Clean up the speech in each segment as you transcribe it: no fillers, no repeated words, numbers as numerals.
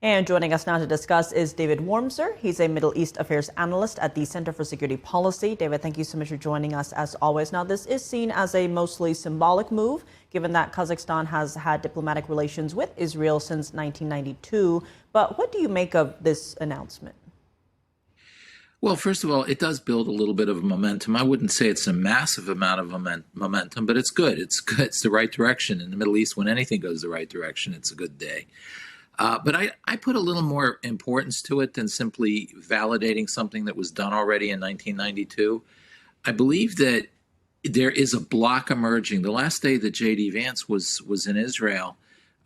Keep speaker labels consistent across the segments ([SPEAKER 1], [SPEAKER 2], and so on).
[SPEAKER 1] And joining us now to discuss is David Wurmser. He's a Middle East Affairs Analyst at the Center for Security Policy. David, thank you so much for joining us as always. Now, this is seen as a mostly symbolic move, given that Kazakhstan has had diplomatic relations with Israel since 1992. But what do you make of this announcement?
[SPEAKER 2] Well, first of all, it does build a little bit of momentum. I wouldn't say it's a massive amount of momentum, but it's good. It's good. It's the right direction. In the Middle East, when anything goes the right direction, it's a good day. But I put a little more importance to it than simply validating something that was done already in 1992. I believe that there is a block emerging. The last day that J.D. Vance was in Israel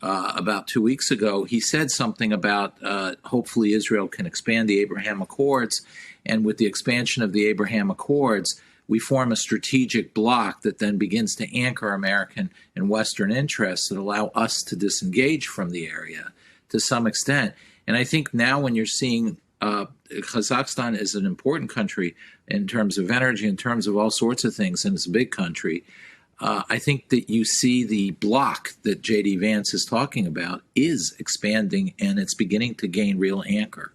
[SPEAKER 2] about 2 weeks ago, he said something about hopefully Israel can expand the Abraham Accords. And with the expansion of the Abraham Accords, we form a strategic bloc that then begins to anchor American and Western interests that allow us to disengage from the area to some extent. And I think now when you're seeing Kazakhstan is an important country in terms of energy, in terms of all sorts of things, and it's a big country, I think that you see the bloc that J.D. Vance is talking about is expanding, and it's beginning to gain real anchor.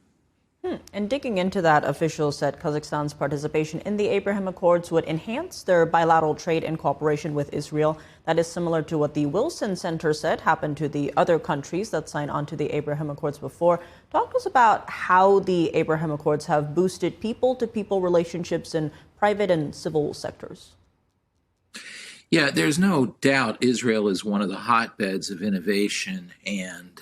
[SPEAKER 1] And digging into that, officials said Kazakhstan's participation in the Abraham Accords would enhance their bilateral trade and cooperation with Israel. That is similar to what the Wilson Center said happened to the other countries that signed on to the Abraham Accords before. Talk to us about how the Abraham Accords have boosted people-to-people relationships in private and civil sectors.
[SPEAKER 2] Yeah, there's no doubt Israel is one of the hotbeds of innovation and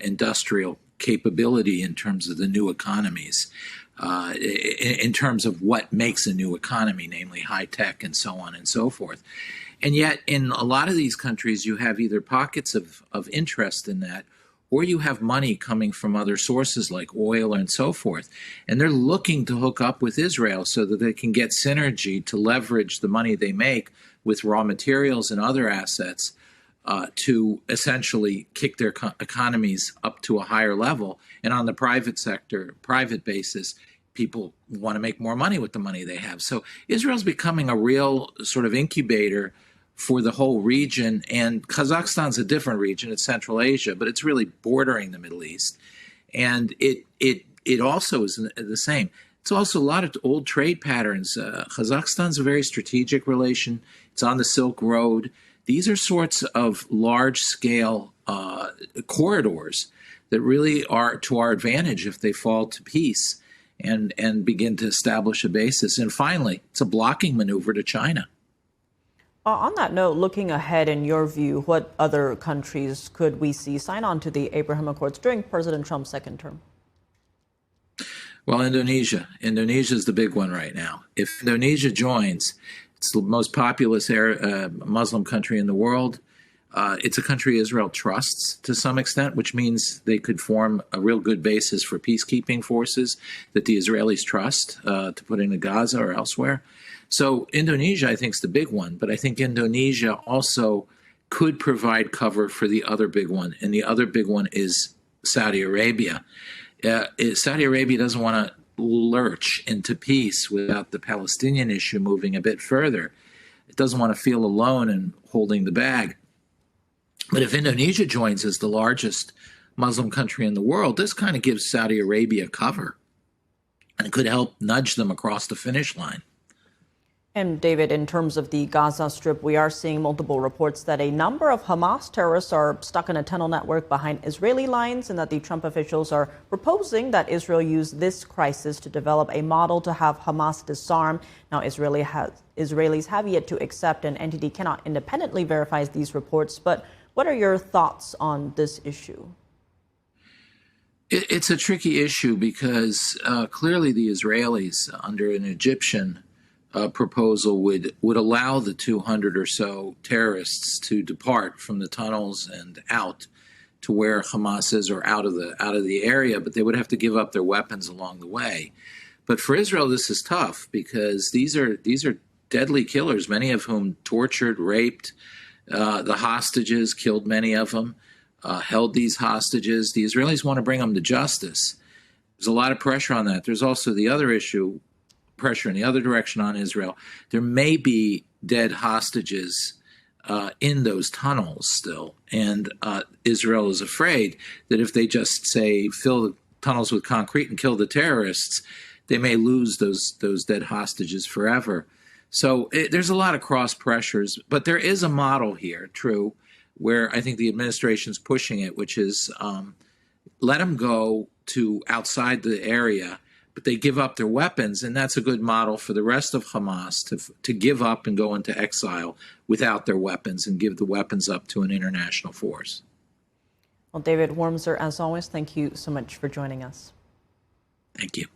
[SPEAKER 2] industrial capability in terms of the new economies, in terms of what makes a new economy, namely high tech and so on and so forth. And yet in a lot of these countries, you have either pockets of interest in that, or you have money coming from other sources like oil and so forth. And they're looking to hook up with Israel so that they can get synergy to leverage the money they make with raw materials and other assets to essentially kick their economies up to a higher level. And on the private sector, private basis, people want to make more money with the money they have. So Israel's becoming a real sort of incubator for the whole region. And Kazakhstan's a different region. It's Central Asia, but it's really bordering the Middle East. And it also is the same. It's also a lot of old trade patterns. Kazakhstan's a very strategic relation. It's on the Silk Road. These are sorts of large-scale corridors that really are to our advantage if they fall to peace and begin to establish a basis. And finally, it's a blocking maneuver to China.
[SPEAKER 1] On that note, looking ahead, in your view, what other countries could we see sign on to the Abraham Accords during President Trump's second term?
[SPEAKER 2] Well, Indonesia. Indonesia is the big one right now. If Indonesia joins, it's the most populous Muslim country in the world. It's a country Israel trusts to some extent, which means they could form a real good basis for peacekeeping forces that the Israelis trust to put into Gaza or elsewhere. So Indonesia, I think, is the big one. But I think Indonesia also could provide cover for the other big one. And the other big one is Saudi Arabia. Saudi Arabia doesn't want to lurch into peace without the Palestinian issue moving a bit further. It doesn't want to feel alone in holding the bag. But if Indonesia joins as the largest Muslim country in the world, this kind of gives Saudi Arabia cover, and it could help nudge them across the finish line.
[SPEAKER 1] And David, in terms of the Gaza Strip, we are seeing multiple reports that a number of Hamas terrorists are stuck in a tunnel network behind Israeli lines, and that the Trump officials are proposing that Israel use this crisis to develop a model to have Hamas disarm. Now, Israelis have yet to accept, and NTD cannot independently verify these reports. But what are your thoughts on this issue?
[SPEAKER 2] It's a tricky issue because clearly the Israelis, under an Egyptian proposal, would allow the 200 or so terrorists to depart from the tunnels and out to where Hamas is, or out of the area, but they would have to give up their weapons along the way. But for Israel, this is tough because these are deadly killers, many of whom tortured, raped the hostages, killed many of them, held these hostages. The Israelis want to bring them to justice. There's a lot of pressure on that. There's also the other issue, pressure in the other direction on Israel. There may be dead hostages in those tunnels still. And Israel is afraid that if they just say fill the tunnels with concrete and kill the terrorists, they may lose those dead hostages forever. So there's a lot of cross pressures, but there is a model here, true, where I think the administration's pushing it, which is let them go to outside the area, but they give up their weapons, and that's a good model for the rest of Hamas to give up and go into exile without their weapons and give the weapons up to an international force.
[SPEAKER 1] Well, David Wurmser, as always, thank you so much for joining us.
[SPEAKER 2] Thank you.